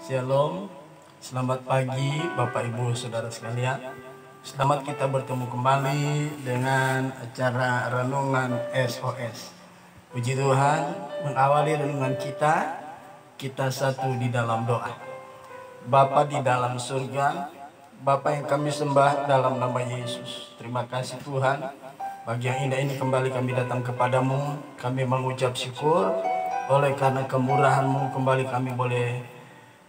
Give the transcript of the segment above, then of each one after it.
Shalom, selamat pagi Bapak Ibu Saudara sekalian. Selamat kita bertemu kembali dengan acara Renungan SOS. Puji Tuhan, mengawali renungan kita satu di dalam doa. Bapa di dalam surga, Bapa yang kami sembah dalam nama Yesus. Terima kasih Tuhan, pagi yang indah ini kembali kami datang kepadamu. Kami mengucap syukur oleh karena kemurahan-Mu kembali kami boleh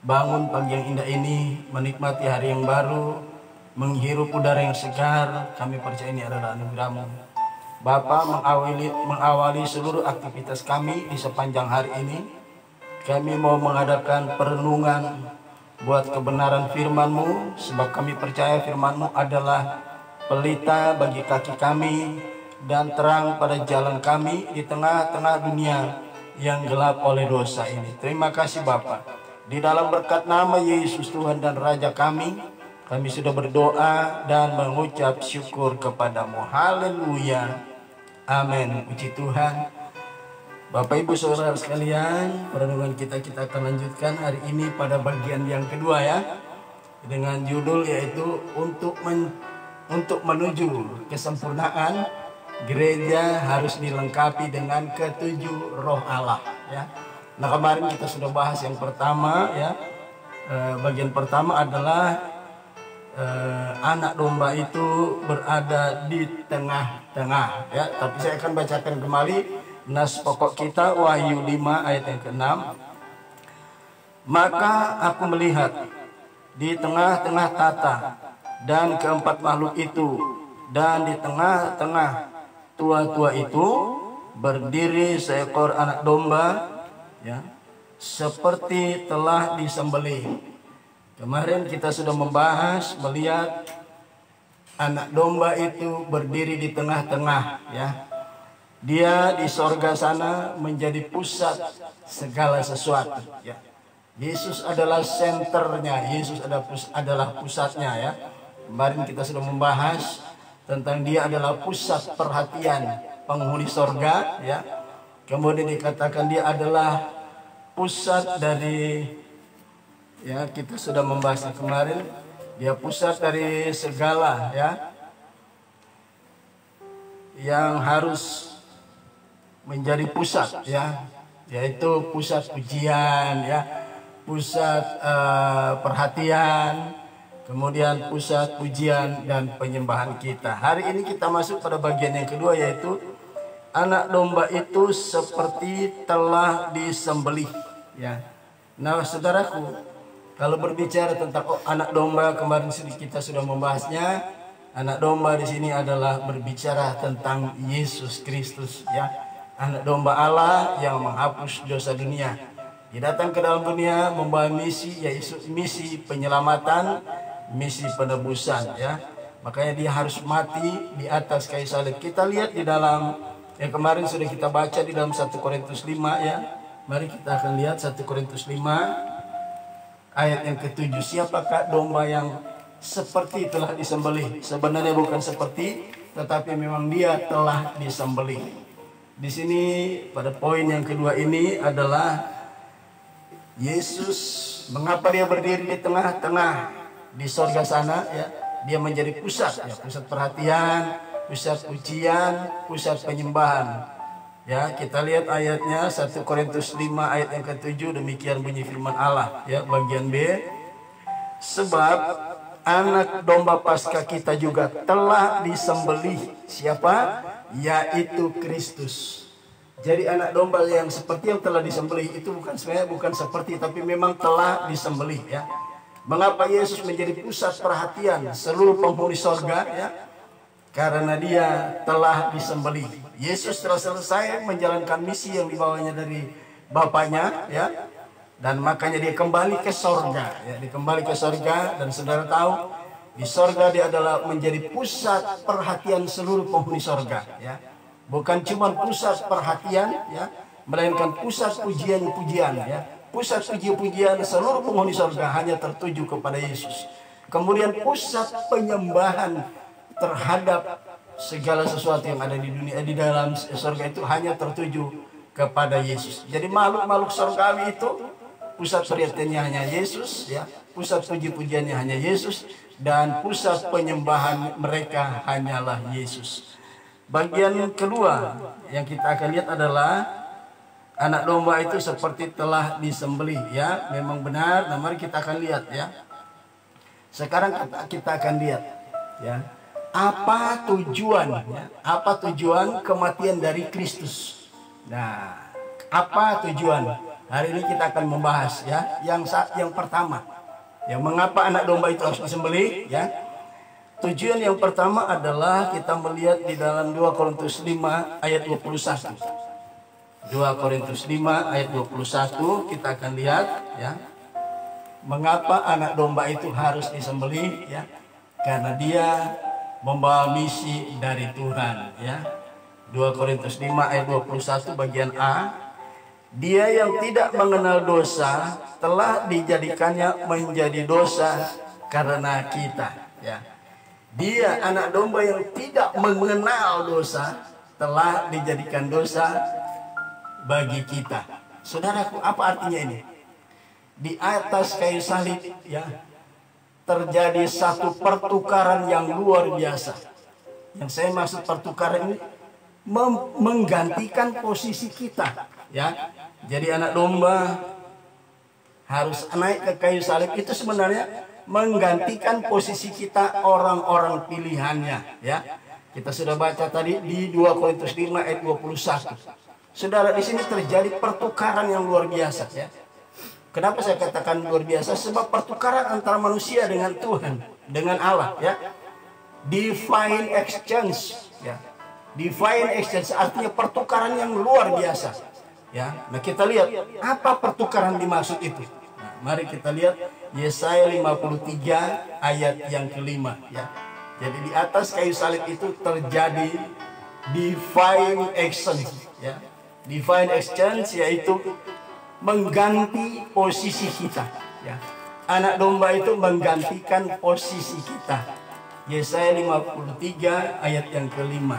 bangun pagi yang indah ini, menikmati hari yang baru, menghirup udara yang segar. Kami percaya ini adalah anugerah-Mu. Bapa, mengawali seluruh aktivitas kami di sepanjang hari ini, kami mau mengadakan perenungan buat kebenaran firman-Mu, sebab kami percaya firman-Mu adalah pelita bagi kaki kami dan terang pada jalan kami di tengah-tengah dunia yang gelap oleh dosa ini. Terima kasih Bapa. Di dalam berkat nama Yesus Tuhan dan Raja kami sudah berdoa dan mengucap syukur kepadamu. Haleluya. Amin. Puji Tuhan. Bapak Ibu Saudara sekalian, perenungan kita akan lanjutkan hari ini pada bagian yang kedua ya. Dengan judul yaitu untuk menuju kesempurnaan, gereja harus dilengkapi dengan ketujuh roh Allah ya. Nah, kemarin kita sudah bahas yang pertama ya. Bagian pertama adalah anak domba itu berada di tengah-tengah ya. Tapi saya akan bacakan kembali nas pokok kita, Wahyu 5 ayat yang ke-6. Maka aku melihat di tengah-tengah tata dan keempat makhluk itu, dan di tengah-tengah tua-tua itu berdiri seekor anak domba ya, seperti telah disembelih. Kemarin kita sudah membahas melihat anak domba itu berdiri di tengah-tengah ya. Dia di sorga sana menjadi pusat segala sesuatu ya. Yesus adalah senternya, Yesus adalah pusatnya ya. Kemarin kita sudah membahas tentang dia adalah pusat perhatian penghuni sorga ya. Kemudian dikatakan dia adalah pusat dari ya, kita sudah membahasnya kemarin, dia pusat dari segala ya yang harus menjadi pusat ya, yaitu pusat pujian ya, pusat perhatian, kemudian pusat pujian dan penyembahan kita. Hari ini kita masuk pada bagian yang kedua, yaitu anak domba itu seperti telah disembelih ya. Nah saudaraku, kalau berbicara tentang anak domba, kemarin kita sudah membahasnya. Anak domba di sini adalah berbicara tentang Yesus Kristus ya. Anak domba Allah yang menghapus dosa dunia. Dia datang ke dalam dunia membawa misi, yaitu misi penyelamatan, misi penebusan ya. Makanya dia harus mati di atas kayu salib. Kita lihat di dalam yang kemarin sudah kita baca di dalam 1 Korintus 5 ya. Mari kita akan lihat 1 Korintus 5 ayat yang ke-7. Siapakah domba yang seperti telah disembelih? Sebenarnya bukan seperti, tetapi memang dia telah disembelih. Di sini pada poin yang kedua ini adalah Yesus, mengapa dia berdiri di tengah-tengah di sorga sana ya. Dia menjadi pusat ya, pusat perhatian, pusat pujian, pusat penyembahan. Ya, kita lihat ayatnya 1 Korintus 5 ayat yang ke-7, demikian bunyi firman Allah ya, bagian B. Sebab anak domba Paskah kita juga telah disembelih. Siapa? Yaitu Kristus. Jadi anak domba yang seperti yang telah disembelih itu bukan seperti, tapi memang telah disembelih ya. Mengapa Yesus menjadi pusat perhatian seluruh penghuni sorga ya? Karena dia telah disembelih. Yesus telah selesai menjalankan misi yang dibawanya dari Bapaknya ya. Dan makanya dia kembali ke sorga ya. Dia kembali ke sorga, dan saudara tahu di sorga dia adalah menjadi pusat perhatian seluruh penghuni sorga ya. Bukan cuma pusat perhatian ya, melainkan pusat pujian-pujian ya. Pusat puji-pujian seluruh penghuni sorga hanya tertuju kepada Yesus. Kemudian pusat penyembahan terhadap segala sesuatu yang ada di dunia, di dalam surga itu hanya tertuju kepada Yesus. Jadi makhluk-makhluk surgawi itu pusat perhatiannya hanya Yesus, ya, pusat puji-pujiannya hanya Yesus, dan pusat penyembahan mereka hanyalah Yesus. Bagian kedua yang kita akan lihat adalah anak domba itu seperti telah disembelih, ya, memang benar. Nah, mari kita akan lihat, ya. Sekarang kita akan lihat, ya, apa tujuan, ya, apa tujuan kematian dari Kristus. Nah, apa tujuan? Hari ini kita akan membahas, ya, yang pertama, ya, mengapa anak domba itu harus disembelih, ya. Tujuan yang pertama adalah kita melihat di dalam 2 Korintus 5 ayat 21. 2 Korintus 5 ayat 21 kita akan lihat, ya, mengapa anak domba itu harus disembelih, ya, karena dia membawa misi dari Tuhan, ya. 2 Korintus 5 ayat 21 bagian A. Dia yang tidak mengenal dosa telah dijadikannya menjadi dosa karena kita, ya. Dia anak domba yang tidak mengenal dosa telah dijadikan dosa bagi kita. Saudaraku, apa artinya ini? Di atas kayu salib, ya, terjadi satu pertukaran yang luar biasa. Yang saya maksud pertukaran ini menggantikan posisi kita, ya. Jadi anak domba harus naik ke kayu salib itu sebenarnya menggantikan posisi kita, orang-orang pilihannya, ya. Kita sudah baca tadi di 2 Korintus 5 ayat 21. Saudara, di sini terjadi pertukaran yang luar biasa, ya. Kenapa saya katakan luar biasa? Sebab pertukaran antara manusia dengan Tuhan, dengan Allah, ya. Divine exchange, ya. Divine exchange artinya pertukaran yang luar biasa, ya. Nah, kita lihat apa pertukaran dimaksud itu. Nah, mari kita lihat Yesaya 53 ayat yang kelima, ya. Jadi di atas kayu salib itu terjadi divine exchange, ya. Divine exchange yaitu mengganti posisi kita, ya. Anak domba itu menggantikan posisi kita. Yesaya 53 ayat yang kelima.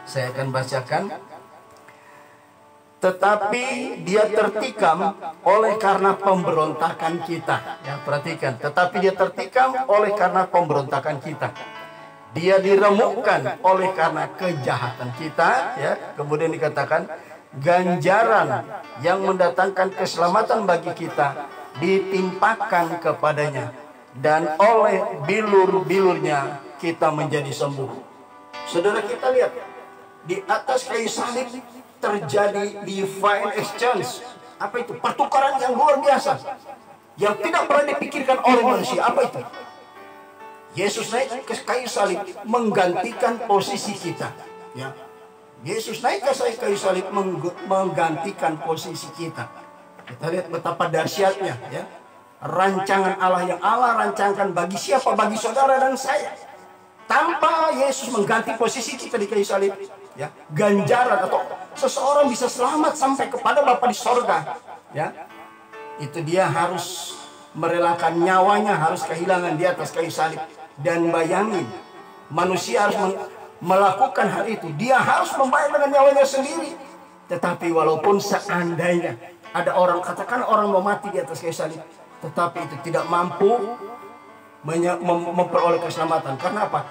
Saya akan bacakan. Tetapi dia tertikam oleh karena pemberontakan kita. Ya, perhatikan. Tetapi dia tertikam oleh karena pemberontakan kita. Dia diremukkan oleh karena kejahatan kita. Ya, kemudian dikatakan ganjaran yang mendatangkan keselamatan bagi kita ditimpakan kepadanya, dan oleh bilur-bilurnya kita menjadi sembuh. Saudara, kita lihat di atas kayu salib terjadi divine exchange. Apa itu? Pertukaran yang luar biasa yang tidak pernah dipikirkan oleh manusia. Apa itu? Yesus naik ke kayu salib menggantikan posisi kita, ya. Yesus naik ke kayu salib menggantikan posisi kita. Kita lihat betapa dahsyatnya, ya, rancangan Allah yang Allah rancangkan bagi siapa? Bagi saudara dan saya. Tanpa Yesus mengganti posisi kita di kayu salib, ya, ganjaran atau seseorang bisa selamat sampai kepada Bapa di sorga, ya, itu dia harus merelakan nyawanya, harus kehilangan di atas kayu salib. Dan bayangin, manusia harus melakukan hal itu. Dia harus membayar dengan nyawanya sendiri. Tetapi walaupun seandainya ada orang, katakan orang mau mati di atas kayu salib, tetapi itu tidak mampu memperoleh keselamatan. Karena apa?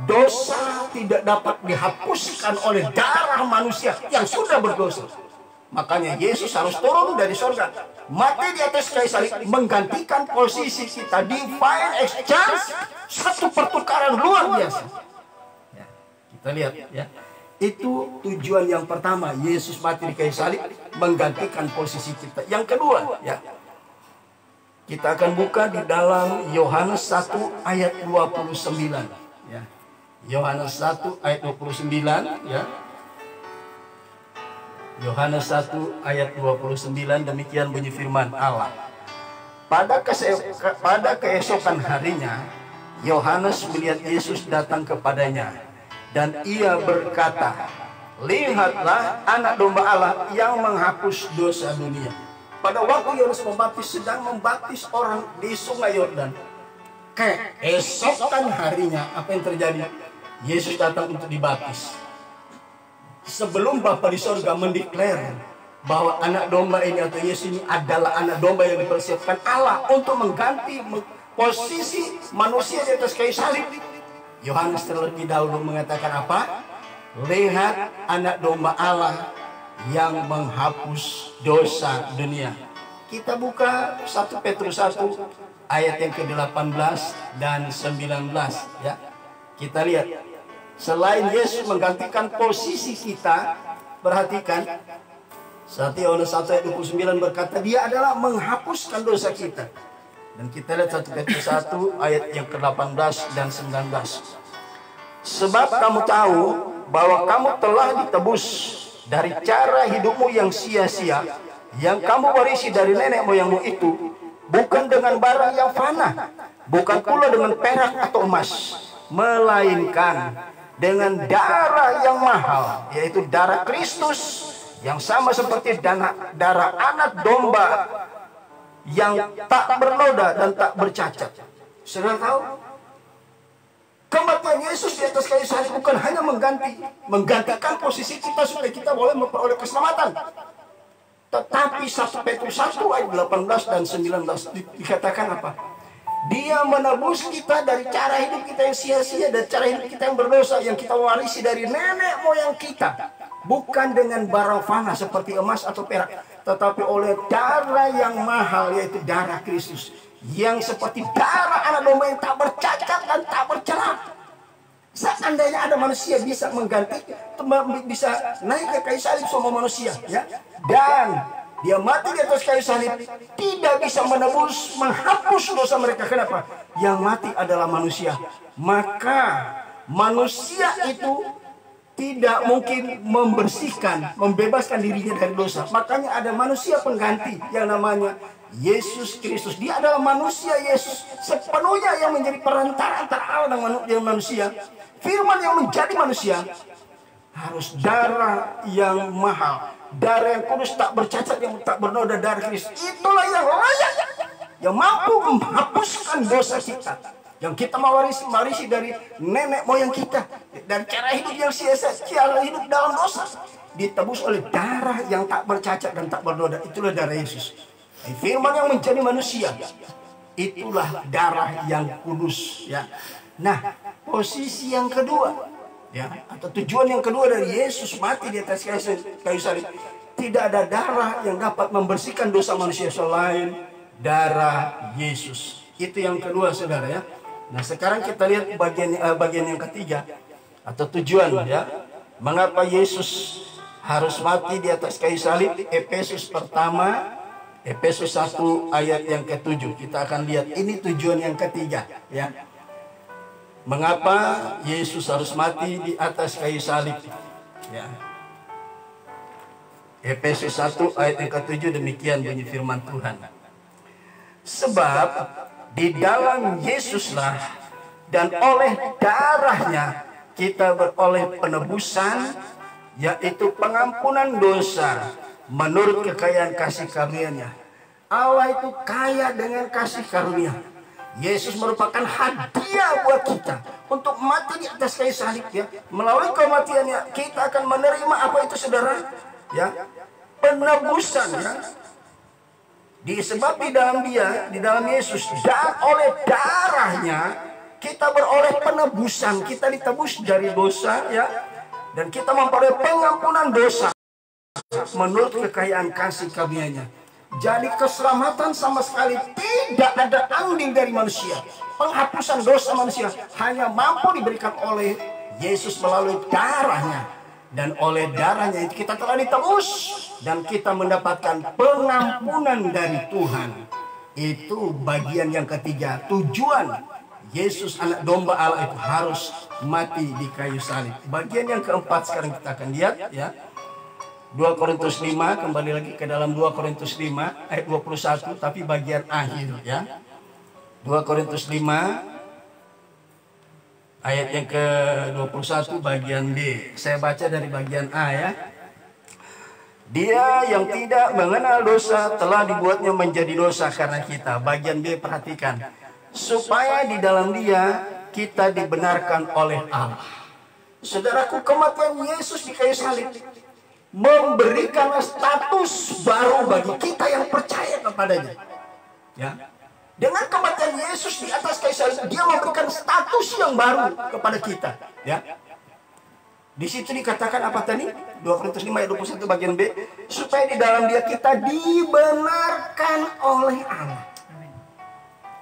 Dosa tidak dapat dihapuskan oleh darah manusia yang sudah berdosa. Makanya Yesus harus turun dari surga, mati di atas kayu salib, menggantikan posisi kita. Divine exchange, satu pertukaran luar biasa. Ya, kita lihat, ya. Itu tujuan yang pertama, Yesus mati di kayu salib menggantikan posisi kita. Yang kedua, ya, kita akan buka di dalam Yohanes 1 ayat 29, ya. Yohanes 1 ayat 29, ya. Yohanes 1 ayat 29, demikian bunyi firman Allah. Pada keesokan harinya, Yohanes melihat Yesus datang kepadanya, dan ia berkata, "Lihatlah anak domba Allah yang menghapus dosa dunia." Pada waktu Yohanes Pembaptis sedang membaptis orang di Sungai Yordan, keesokan harinya apa yang terjadi? Yesus datang untuk dibaptis. Sebelum Bapa di sorga mendeklar bahwa anak domba ini atau Yesus ini adalah anak domba yang dipersiapkan Allah untuk mengganti posisi manusia di atas kayu salib. Yohanes terlebih dahulu mengatakan apa? Lihat anak domba Allah yang menghapus dosa dunia. Kita buka 1 Petrus 1 ayat yang ke-18 dan 19 ya. Kita lihat, selain Yesus menggantikan posisi kita, perhatikan 1 Yohanes 1 ayat 29 berkata dia adalah menghapuskan dosa kita. Dan kita lihat 1 Petrus 1 ayat yang ke-18 dan 19. Sebab kamu tahu bahwa kamu telah ditebus dari cara hidupmu yang sia-sia, yang kamu warisi dari nenek moyangmu itu, bukan dengan barang yang fana, bukan pula dengan perak atau emas, melainkan dengan darah yang mahal, yaitu darah Kristus, yang sama seperti darah anak domba yang tak bernoda dan tak bercacat. Saudara tahu, kematian Yesus di atas kayu salib bukan hanya menggantikan posisi kita supaya kita boleh memperoleh keselamatan, tetapi 1 Petrus 1 ayat 18 dan 19 dikatakan apa? Dia menebus kita dari cara hidup kita yang sia-sia dan cara hidup kita yang berdosa, yang kita warisi dari nenek moyang kita. Bukan dengan barang fana seperti emas atau perak, tetapi oleh darah yang mahal, yaitu darah Kristus, yang seperti darah anak domba yang tak bercacat dan tak bercela. Seandainya ada manusia bisa mengganti, bisa naik ke kayu salib semua manusia, ya, dan dia mati di atas kayu salib, tidak bisa menebus, menghapus dosa mereka. Kenapa? Yang mati adalah manusia. Maka manusia itu tidak mungkin membersihkan, membebaskan dirinya dari dosa. Makanya ada manusia pengganti yang namanya Yesus Kristus. Dia adalah manusia Yesus sepenuhnya yang menjadi perantara antara Allah dan manusia. Firman yang menjadi manusia harus darah yang mahal, darah yang kudus, tak bercacat, yang tak bernoda, darah Kristus. Itulah yang layak, yang mampu menghapuskan dosa kita, yang kita mewarisi dari nenek moyang kita, dan cara hidup yang sia-sia, cara hidup dalam dosa, ditebus oleh darah yang tak bercacat dan tak bernoda. Itulah darah Yesus. Firman yang menjadi manusia, itulah darah yang kudus, ya. Nah, posisi yang kedua, ya, atau tujuan yang kedua dari Yesus mati di atas kayu salib, tidak ada darah yang dapat membersihkan dosa manusia selain darah Yesus. Itu yang kedua, saudara, ya. Nah, sekarang kita lihat bagian yang ketiga atau tujuan, ya, mengapa Yesus harus mati di atas kayu salib. Efesus 1 ayat yang ke-7. Kita akan lihat ini tujuan yang ketiga, ya. Mengapa Yesus harus mati di atas kayu salib, ya. Efesus 1 ayat yang ke-7, demikian bunyi firman Tuhan. Sebab di dalam Yesuslah dan oleh darahnya kita beroleh penebusan, yaitu pengampunan dosa menurut kekayaan kasih karunia-Nya. Allah itu kaya dengan kasih karunia. Yesus merupakan hadiah buat kita untuk mati di atas kayu salib, ya. Melalui kematiannya kita akan menerima apa itu, saudara? Ya, penebusan, ya. Disebab di dalam Dia, di dalam Yesus, dan oleh darahnya kita beroleh penebusan. Kita ditebus dari dosa, ya, dan kita memperoleh pengampunan dosa menurut kekayaan kasih karunia-Nya. Jadi keselamatan sama sekali tidak ada andil dari manusia. Penghapusan dosa manusia hanya mampu diberikan oleh Yesus melalui darahnya. Dan oleh darahnya itu kita telah ditebus dan kita mendapatkan pengampunan dari Tuhan. Itu bagian yang ketiga. Tujuan Yesus anak domba Allah itu harus mati di kayu salib. Bagian yang keempat sekarang kita akan lihat, ya. 2 Korintus 5, kembali lagi ke dalam 2 Korintus 5 ayat 21, tapi bagian akhir, ya. 2 Korintus 5 ayat yang ke-21 bagian B. Saya baca dari bagian A, ya. Dia yang tidak mengenal dosa telah dibuatnya menjadi dosa karena kita. Bagian B, perhatikan. Supaya di dalam Dia kita dibenarkan oleh Allah. Saudaraku, kematian Yesus di kayu salib memberikan status baru bagi kita yang percaya kepadanya. Ya. Dengan kematian Yesus di atas kayu salib, dia memberikan status yang baru kepada kita. Ya. Di situ dikatakan apa tadi? 2 Korintus 5 ayat 21 bagian B, supaya di dalam dia kita dibenarkan oleh Allah.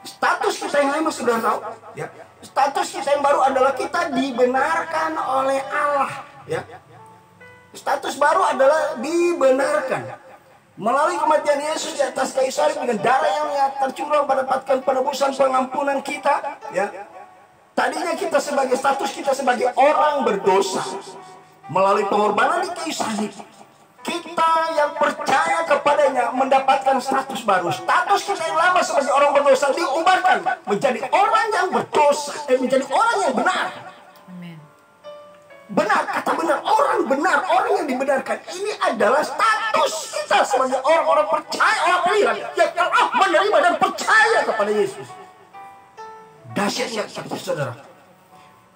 Status kita yang lama sudah tahu, ya. Status kita yang baru adalah kita dibenarkan oleh Allah, ya. Status baru adalah dibenarkan melalui kematian Yesus di atas kayu salib dengan darah yang tercurah mendapatkan penebusan pengampunan kita, ya. Tadinya kita sebagai status kita sebagai orang berdosa, melalui pengorbanan di kayu salib, kita yang percaya kepadanya mendapatkan status baru. Status kita yang lama sebagai orang berdosa diubahkan menjadi orang yang berdosa, menjadi orang yang benar. Benar, kata benar, orang yang dibenarkan. Ini adalah status kita sebagai orang-orang percaya, orang pilihan yang telah menerima dan percaya kepada Yesus. Dahsyatnya, saudara,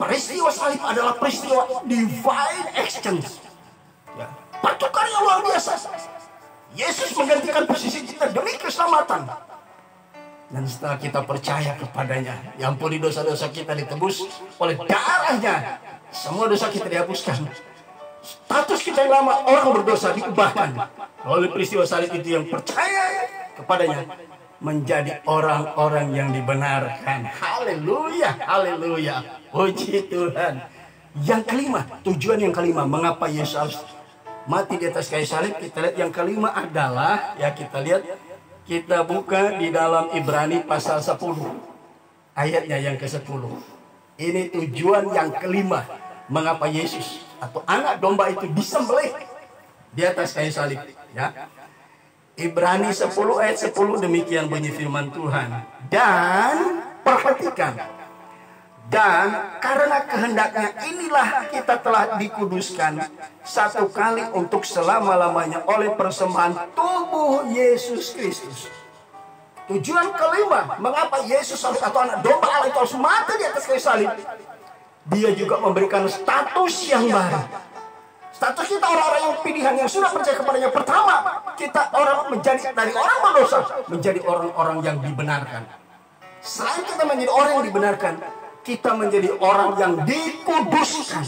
peristiwa salib adalah peristiwa divine exchange, ya. Pertukaran yang luar biasa. Yesus menggantikan posisi kita demi keselamatan. Dan setelah kita percaya kepadanya, yang ampuni dosa-dosa kita ditebus oleh darahnya, semua dosa kita dihapuskan. Status kita yang lama orang berdosa diubahkan oleh peristiwa salib itu, yang percaya kepadanya menjadi orang-orang yang dibenarkan. Haleluya, haleluya, puji Tuhan. Yang kelima, tujuan yang kelima, mengapa Yesus mati di atas kayu salib? Kita lihat yang kelima adalah, ya kita lihat, kita buka di dalam Ibrani pasal 10 ayatnya yang ke-10. Ini tujuan yang kelima, mengapa Yesus atau anak domba itu disembelih di atas kayu salib, ya. Ibrani 10 ayat 10 demikian bunyi firman Tuhan. Dan perhatikan, dan karena kehendaknya inilah kita telah dikuduskan satu kali untuk selama-lamanya oleh persembahan tubuh Yesus Kristus. Tujuan kelima, mengapa Yesus atau anak domba Allah itu harus mati di atas kayu salib? Dia juga memberikan status yang baru. Status kita orang-orang yang pilihan yang sudah percaya kepadanya. Pertama, kita orang menjadi dari orang berdosa menjadi orang-orang yang dibenarkan. Selain kita menjadi orang yang dibenarkan, kita menjadi orang yang dikuduskan.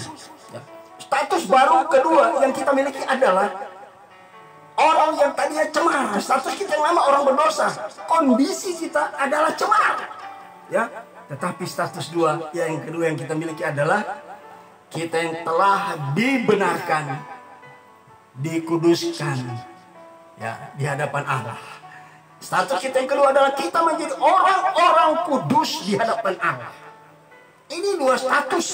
Status baru kedua yang kita miliki adalah orang yang tadinya cemar. Status kita yang lama orang berdosa, kondisi kita adalah cemar, ya. Tetapi status yang kedua yang kita miliki adalah kita yang telah dibenarkan, dikuduskan, ya, di hadapan Allah. Status kita yang kedua adalah kita menjadi orang-orang kudus di hadapan Allah. Ini dua status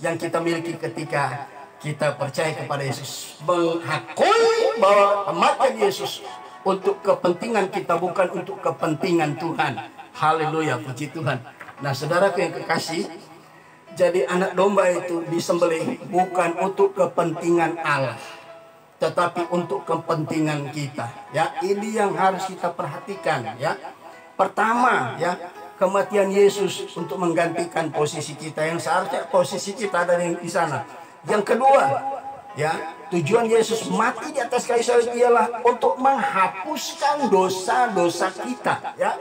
yang kita miliki ketika kita percaya kepada Yesus, mengakui bahwa kematian Yesus untuk kepentingan kita, bukan untuk kepentingan Tuhan. Haleluya, puji Tuhan. Nah, saudaraku yang kekasih, jadi anak domba itu disembelih bukan untuk kepentingan Allah, tetapi untuk kepentingan kita. Ya, ini yang harus kita perhatikan. Ya, pertama, ya, kematian Yesus untuk menggantikan posisi kita yang seharusnya posisi kita ada di sana. Yang kedua, ya, tujuan Yesus mati di atas kayu salib ialah untuk menghapuskan dosa-dosa kita. Ya,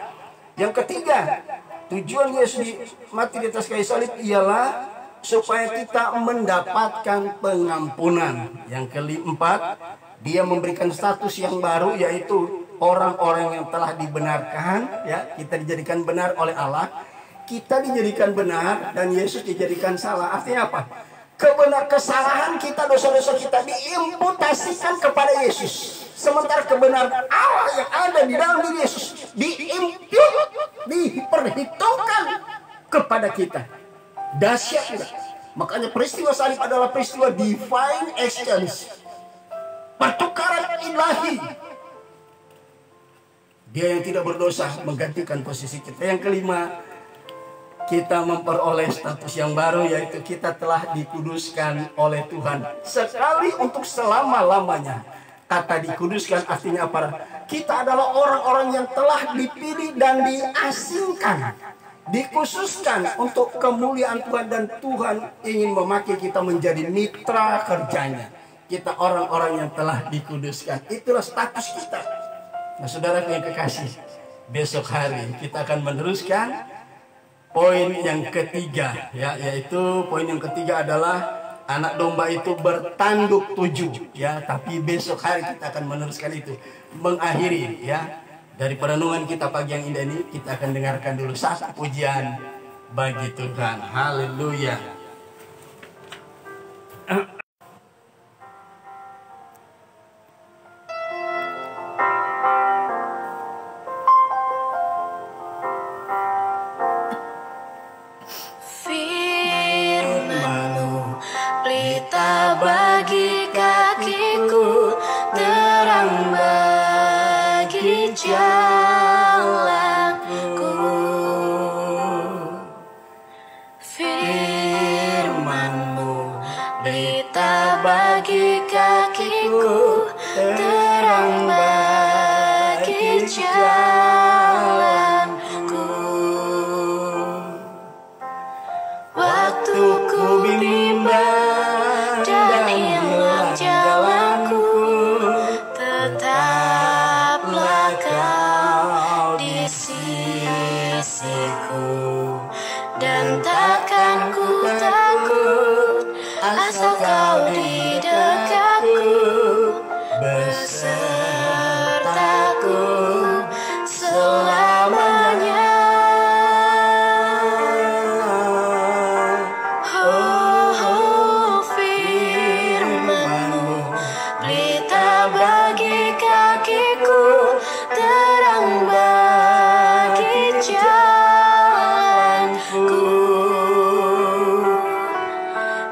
yang ketiga, tujuan Yesus mati di atas kayu salib ialah supaya kita mendapatkan pengampunan. Yang keempat, dia memberikan status yang baru, yaitu orang-orang yang telah dibenarkan, ya, kita dijadikan benar oleh Allah. Kita dijadikan benar dan Yesus dijadikan salah. Artinya apa? Kesalahan kita, dosa-dosa kita diimputasikan kepada Yesus. Sementara kebenaran Allah yang ada di dalam diri Yesus diperhitungkan kepada kita. Dahsyat. Makanya peristiwa salib adalah peristiwa divine exchange, pertukaran ilahi. Dia yang tidak berdosa menggantikan posisi kita. Yang kelima, kita memperoleh status yang baru, yaitu kita telah dikuduskan oleh Tuhan sekali untuk selama-lamanya. Kata dikuduskan artinya apa? Kita adalah orang-orang yang telah dipilih dan diasingkan, dikhususkan untuk kemuliaan Tuhan, dan Tuhan ingin memakai kita menjadi mitra kerjanya. kita orang-orang yang telah dikuduskan. Itulah status kita. Nah, saudara yang kekasih, besok hari kita akan meneruskan poin yang ketiga, ya, yaitu poin yang ketiga adalah anak domba itu bertanduk 7, ya. Tapi besok hari kita akan meneruskan itu, mengakhiri, ya. Dari perenungan kita pagi yang indah ini, kita akan dengarkan dulu satu pujian bagi Tuhan. Haleluya. Bagi kakiku, terang bagi jalanku. Firman-Mu berita bagi kakiku, terang bagi jalanku. Waktu ku bimbang dan hilang jalanku, tetaplah Kau di sisiku, dan takkan ku takut asal Kau di dekatku, besertaku selamanya. Bagi kakiku, terang bagi jalanku.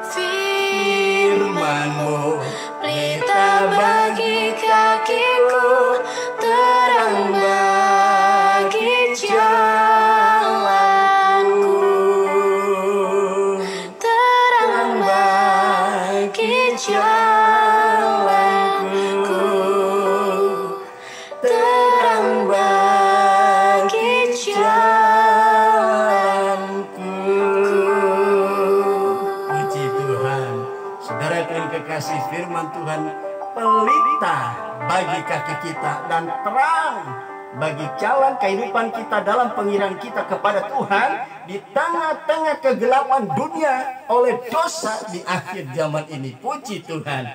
Firman-Mu berita bagi kakiku, terang bagi jalanku. Terang bagi jalanku. Terang bagi jalanku. Puji Tuhan. Saudara yang kekasih, firman Tuhan pelita bagi kaki kita dan terang bagi jalan kehidupan kita dalam pengiraan kita kepada Tuhan di tengah-tengah kegelapan dunia oleh dosa di akhir zaman ini. Puji Tuhan.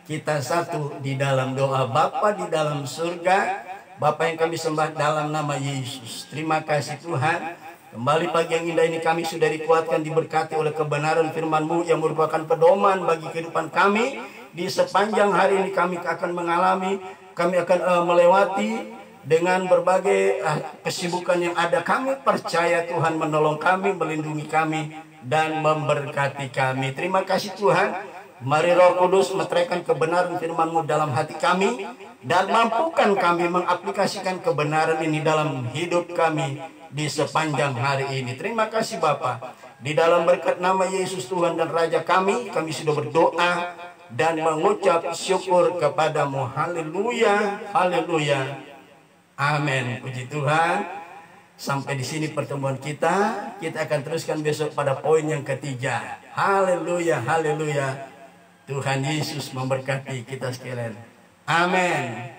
Kita satu di dalam doa. Bapa di dalam surga, Bapa yang kami sembah dalam nama Yesus. Terima kasih Tuhan. Kembali pagi yang indah ini kami sudah dikuatkan, diberkati oleh kebenaran firman-Mu yang merupakan pedoman bagi kehidupan kami. Di sepanjang hari ini kami akan mengalami, kami akan melewati dengan berbagai kesibukan yang ada. Kami percaya Tuhan menolong kami, melindungi kami, dan memberkati kami. Terima kasih Tuhan. Mari Roh Kudus meteraikan kebenaran firman-Mu dalam hati kami, dan mampukan kami mengaplikasikan kebenaran ini dalam hidup kami di sepanjang hari ini. Terima kasih Bapa. Di dalam berkat nama Yesus Tuhan dan Raja kami sudah berdoa dan mengucap syukur kepada-Mu. Haleluya, haleluya, amin. Puji Tuhan. Sampai di sini pertemuan kita. Kita akan teruskan besok pada poin yang ketiga. Haleluya, haleluya. Tuhan Yesus memberkati kita sekalian. Amin.